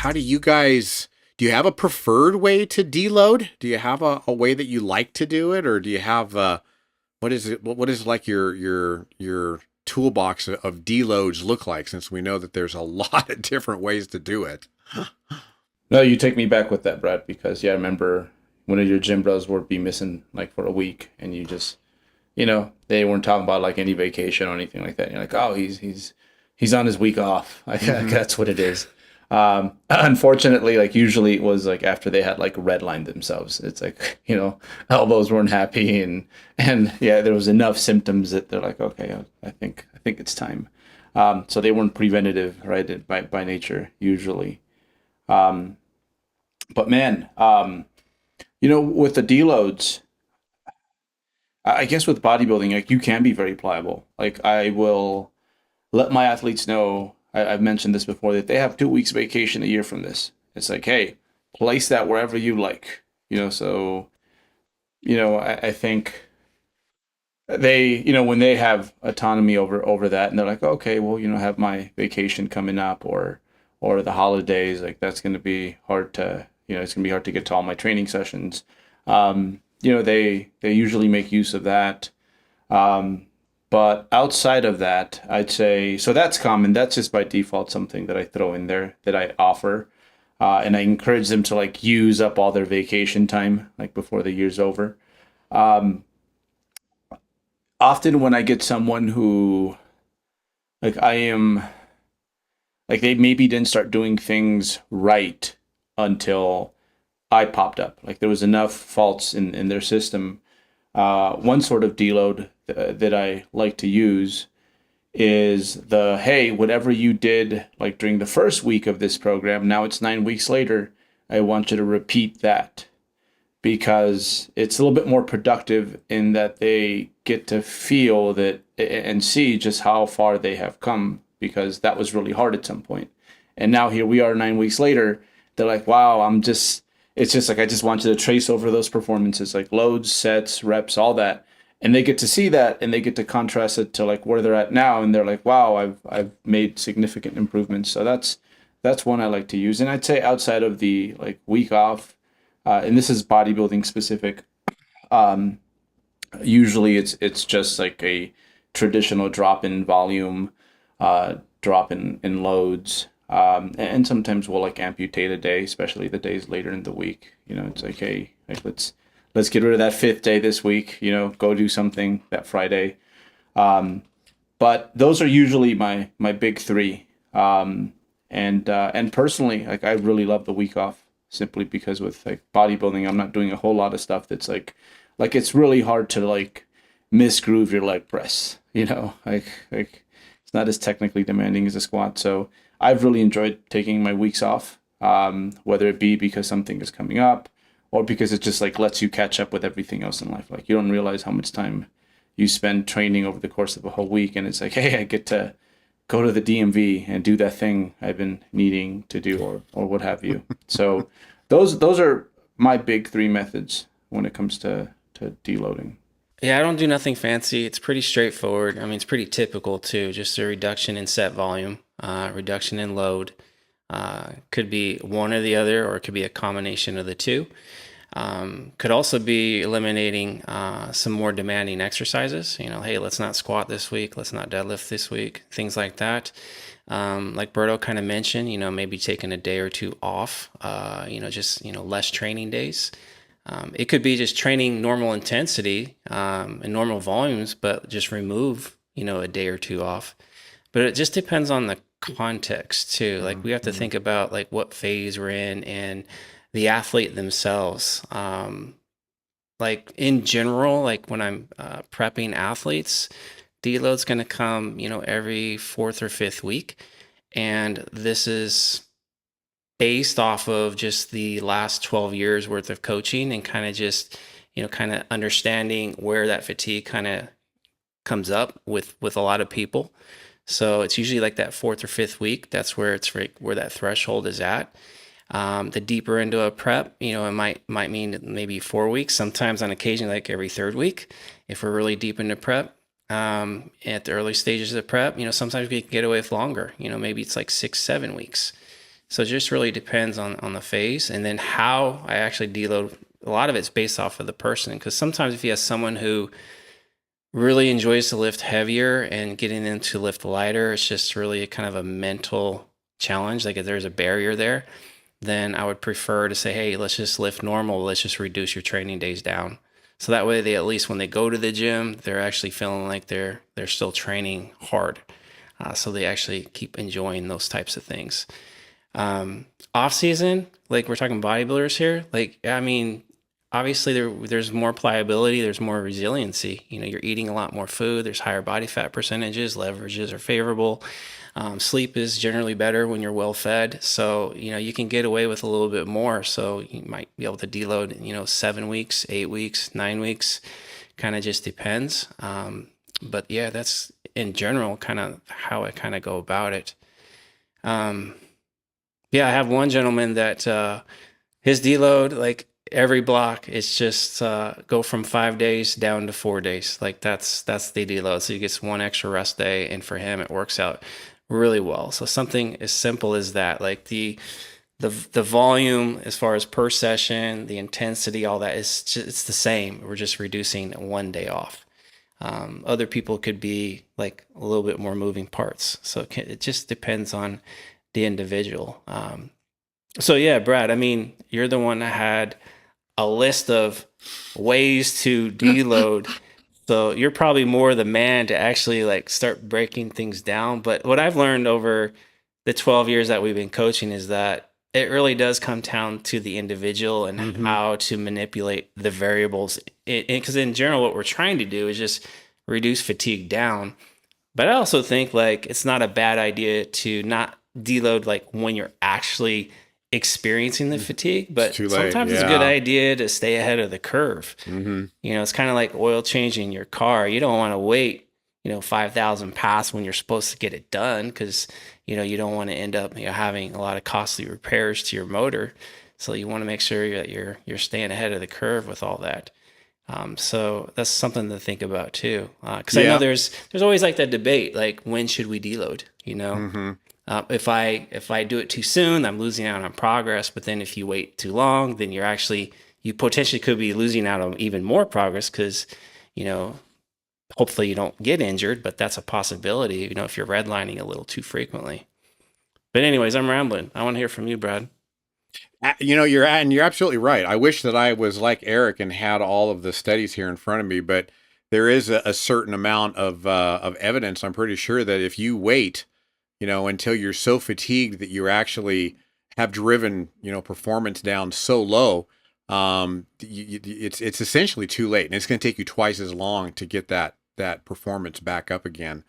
how do you guys, do you have a preferred way to deload? Do you have a way that you like to do it? Or do you have, what is it? What is like your toolbox of deloads look like? Since we know that there's a lot of different ways to do it. No, you take me back with that, Brad, because yeah, I remember one of your gym bros would be missing like for a week, and you just, they weren't talking about like any vacation or anything like that. You're like, oh, he's on his week off. Like, Hmm. that's what it is. Unfortunately, like usually it was like after they had like redlined themselves. It's like, elbows weren't happy, and yeah, there was enough symptoms that they're like, okay, I think it's time. So they weren't preventative, right, by nature usually. Um, but man, with the deloads, I guess with bodybuilding, like you can be very pliable. Like I will let my athletes know, I've mentioned this before, that they have 2 weeks vacation a year from this. It's like, hey, place that wherever you like. So, I think they, when they have autonomy over that and they're like, okay, well, have my vacation coming up or the holidays, like that's going to be hard to, it's going to be hard to get to all my training sessions. They usually make use of that. Um, but outside of that, I'd say so that's common. That's just by default something that I throw in there that I offer. And I encourage them to like use up all their vacation time like before the year's over. Um, Often when I get someone who like I am like they maybe didn't start doing things right until I popped up. Like there was enough faults in their system. One sort of deload that I like to use is the hey, whatever you did like during the first week of this program, now it's 9 weeks later. I want you to repeat that because it's a little bit more productive in that they get to feel that and see just how far they have come because that was really hard at some point. And now here we are 9 weeks later. They're like, wow, it's just like, I just want you to trace over those performances, like loads, sets, reps, all that. And they get to see that and they get to contrast it to like where they're at now. And they're like, wow, I've made significant improvements. So that's one I like to use. And I'd say outside of the like week off, and this is bodybuilding specific. Um, Usually it's just like a traditional drop in volume, drop in loads. And sometimes we'll like amputate a day, especially the days later in the week. It's like, hey, like let's get rid of that fifth day this week. Go do something that Friday. Um, but those are usually my big three. And personally, like I really love the week off simply because with like bodybuilding, I'm not doing a whole lot of stuff that's like it's really hard to like misgroove your leg press. Like it's not as technically demanding as a squat. So I've really enjoyed taking my weeks off, whether it be because something is coming up or because it just like lets you catch up with everything else in life. Like you don't realize how much time you spend training over the course of a whole week, and it's like, hey, I get to go to the DMV and do that thing I've been needing to do, or what have you. So those are my big three methods when it comes to deloading. Yeah, I don't do nothing fancy. It's pretty straightforward. I mean, it's pretty typical too. Just a reduction in set volume, reduction in load. Could be one or the other, or it could be a combination of the two. Could also be eliminating some more demanding exercises. Hey, let's not squat this week. Let's not deadlift this week. Things like that. Like Berto kind of mentioned, maybe taking a day or two off. Just less training days. It could be just training normal intensity and normal volumes, but just remove, a day or two off. But it just depends on the context too. Like we have to Hmm. think about like what phase we're in and the athlete themselves. Like in general, like when I'm prepping athletes, deload's going to come, every fourth or fifth week. And this is based off of just the last 12 years worth of coaching and kind of just, kind of understanding where that fatigue kind of comes up with a lot of people. So it's usually like that fourth or fifth week. That's where it's right, where that threshold is at. The deeper into a prep, it might mean maybe 4 weeks. Sometimes on occasion, like every third week, if we're really deep into prep. At the early stages of prep, sometimes we can get away with longer. Maybe it's like 6, 7 weeks. So it just really depends on the phase, and then how I actually deload. A lot of it's based off of the person, because sometimes if you have someone who really enjoys to lift heavier and getting them to lift lighter, it's just really kind of a mental challenge. Like if there's a barrier there, then I would prefer to say, hey, let's just lift normal. Let's just reduce your training days down. So that way they, at least when they go to the gym, they're actually feeling like they're still training hard. So they actually keep enjoying those types of things. Off season, like we're talking bodybuilders here, like, I mean, obviously there's more pliability, there's more resiliency. You know, you're eating a lot more food, there's higher body fat percentages, leverages are favorable. Sleep is generally better when you're well fed. So, you know, you can get away with a little bit more. So you might be able to deload, you know, 7 weeks, 8 weeks, 9 weeks, kind of just depends. But yeah, that's in general kind of how I kind of go about it. Yeah, I have one gentleman that his deload, like every block, it's just go from 5 days down to 4 days. Like that's the deload. So he gets one extra rest day, and for him, it works out really well. So something as simple as that, like the volume as far as per session, the intensity, all that is just, it's the same. We're just reducing 1 day off. Other people could be like a little bit more moving parts. So it just depends on the individual. So yeah, Brad, I mean, you're the one that had a list of ways to deload. So you're probably more the man to actually like start breaking things down. But what I've learned over the 12 years that we've been coaching is that it really does come down to the individual and how to manipulate the variables. Because in general, what we're trying to do is just reduce fatigue down. But I also think like it's not a bad idea to not deload like when you're actually experiencing the fatigue, but too late, sometimes it's a good idea to stay ahead of the curve. You know, it's kind of like oil changing your car. You don't want to wait, you know, 5,000 pass when you're supposed to get it done, because, you know, you don't want to end up, you know, having a lot of costly repairs to your motor. So you want to make sure that you're staying ahead of the curve with all that. So that's something to think about too. Because I know there's always like that debate, like when should we deload? You know, if I do it too soon, I'm losing out on progress. But then if you wait too long, then you potentially could be losing out on even more progress, because, you know, hopefully you don't get injured, but that's a possibility, you know, if you're redlining a little too frequently. But anyways, I'm rambling. I want to hear from you, Brad. You know, you're absolutely right. I wish that I was like Eric and had all of the studies here in front of me, but there is a certain amount of evidence. I'm pretty sure that if you wait, you know, until you're so fatigued that you actually have driven, you know, performance down so low, it's essentially too late, and it's going to take you twice as long to get that performance back up again.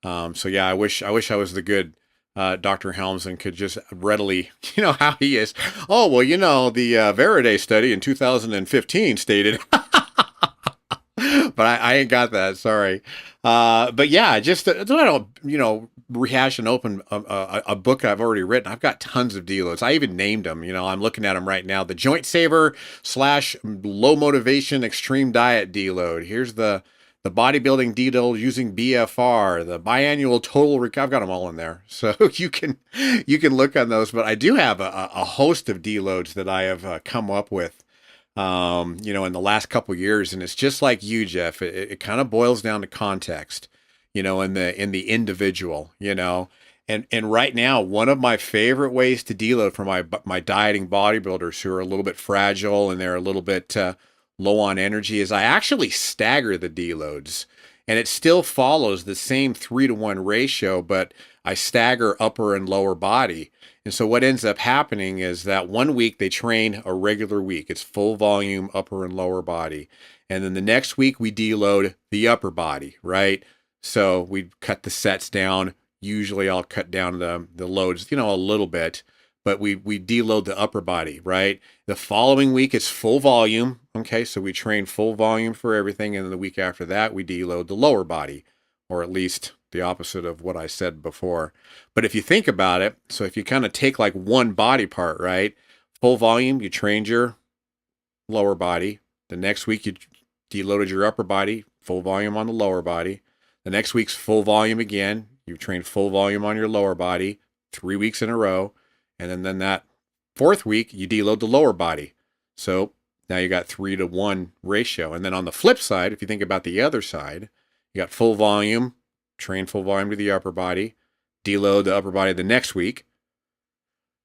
So yeah, I wish I was the good Dr. Helms and could just readily, you know, how he is. Oh, well, you know, the Veraday study in 2015 stated, but I ain't got that. Sorry. But yeah, just I don't, you know, rehash and open a book I've already written. I've got tons of deloads. I even named them. You know, I'm looking at them right now. The Joint Saver / low motivation extreme diet deload. Here's the bodybuilding deload using BFR, the biannual total I've got them all in there. So you can look on those, but I do have a host of deloads that I have come up with, you know, in the last couple years. And it's just like you, Jeff, it kind of boils down to context, you know, in the individual, you know, and right now, one of my favorite ways to deload for my dieting bodybuilders who are a little bit fragile and they're a little bit, low on energy is I actually stagger the deloads, and it still follows the same 3-to-1 ratio, but I stagger upper and lower body. And so what ends up happening is that 1 week they train a regular week. It's full volume upper and lower body. And then the next week we deload the upper body, right? So we cut the sets down. Usually I'll cut down the loads, you know, a little bit, but we deload the upper body, right? The following week is full volume. Okay, so we train full volume for everything, and then the week after that, we deload the lower body, or at least the opposite of what I said before. But if you think about it, so if you kind of take like one body part, right? Full volume, you trained your lower body. The next week, you deloaded your upper body, full volume on the lower body. The next week's full volume again. You've trained full volume on your lower body 3 weeks in a row. And then that fourth week, you deload the lower body. So now you got 3-to-1 ratio. And then on the flip side, if you think about the other side, you got full volume, train full volume to the upper body, deload the upper body the next week.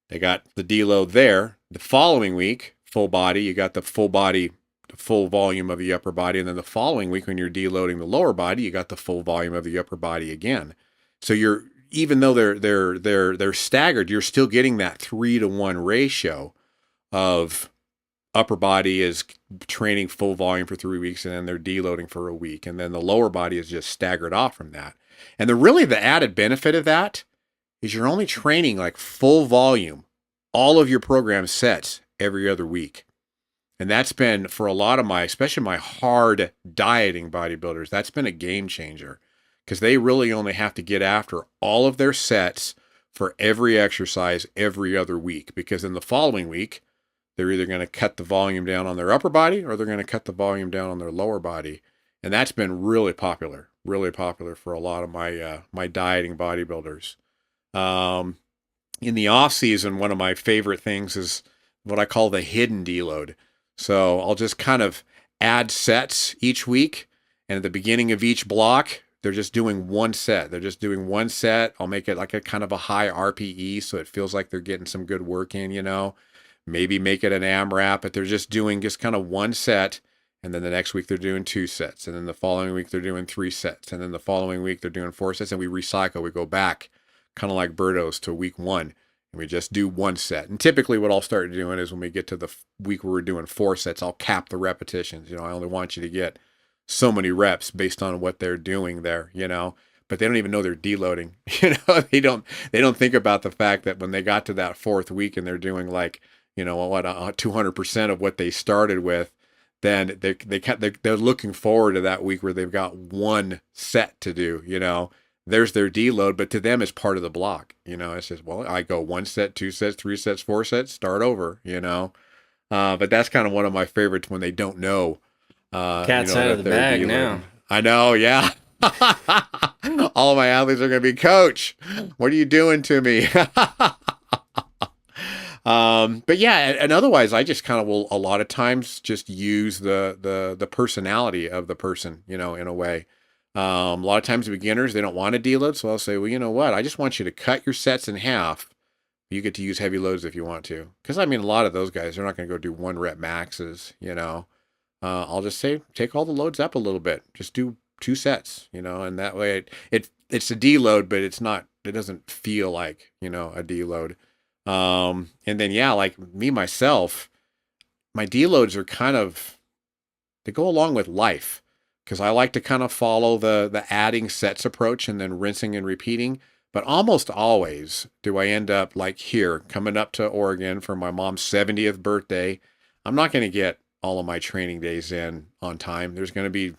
They got the deload there. The following week, full body, you got the full body, the full volume of the upper body. And then the following week, when you're deloading the lower body, you got the full volume of the upper body again. So you're, even though they're staggered, you're still getting that 3-to-1 ratio of upper body is training full volume for 3 weeks, and then they're deloading for a week. And then the lower body is just staggered off from that. And the added benefit of that is you're only training like full volume, all of your program sets every other week. And that's been, for a lot of my, especially my hard dieting bodybuilders, that's been a game changer, because they really only have to get after all of their sets for every exercise every other week. Because in the following week, they're either going to cut the volume down on their upper body or they're going to cut the volume down on their lower body. And that's been really popular for a lot of my my dieting bodybuilders. In the off season, one of my favorite things is what I call the hidden deload. So I'll just kind of add sets each week, and at the beginning of each block, they're just doing one set. I'll make it like a kind of a high RPE, so it feels like they're getting some good work in, you know. Maybe make it an AMRAP, but they're just doing just kind of one set. And then the next week they're doing 2 sets. And then the following week they're doing 3 sets. And then the following week they're doing 4 sets. And we recycle. We go back kind of like Birdos to week 1. And we just do 1 set. And typically what I'll start doing is when we get to the week where we're doing 4 sets, I'll cap the repetitions. You know, I only want you to get so many reps based on what they're doing there, you know. But they don't even know they're deloading. You know, they don't think about the fact that when they got to that 4th week and they're doing like, you know what, 200% of what they started with, then they're looking forward to that week where they've got 1 set to do. You know, there's their deload, but to them it's part of the block. You know, it's just, well, I go 1 set, 2 sets, 3 sets, 4 sets, start over. You know, but that's kind of one of my favorites when they don't know. Cat's you know, out of the bag deloading. now. I know, yeah. All of my athletes are going to be, Coach, what are you doing to me? But yeah, and otherwise I just kind of will a lot of times just use the personality of the person, you know, in a way. A lot of times beginners, they don't want to deload. So I'll say, well, you know what? I just want you to cut your sets in half. You get to use heavy loads if you want to. Cause I mean, a lot of those guys, they're not going to go do 1 rep maxes, you know. I'll just say, take all the loads up a little bit. Just do 2 sets, you know, and that way it's a deload, but it doesn't feel like, you know, a deload. And then, yeah, like me, myself, my deloads are they go along with life, because I like to kind of follow the adding sets approach and then rinsing and repeating. But almost always do I end up like here, coming up to Oregon for my mom's 70th birthday. I'm not going to get all of my training days in on time. There's going to be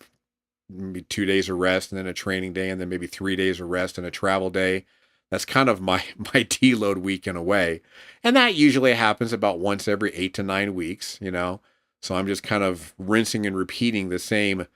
maybe 2 days of rest and then a training day, and then maybe 3 days of rest and a travel day. That's kind of my deload week in a way. And that usually happens about once every 8 to 9 weeks, you know. So I'm just kind of rinsing and repeating the same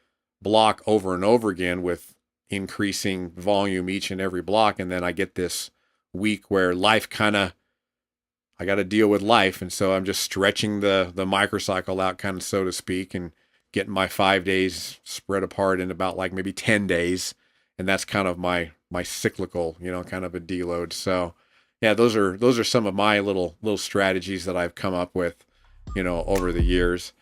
block over and over again with increasing volume each and every block. And then I get this week where life I got to deal with life. And so I'm just stretching the microcycle out, kind of, so to speak, and getting my 5 days spread apart in about like maybe 10 days. And that's kind of my cyclical, you know, kind of a deload. So yeah, those are some of my little strategies that I've come up with, you know, over the years.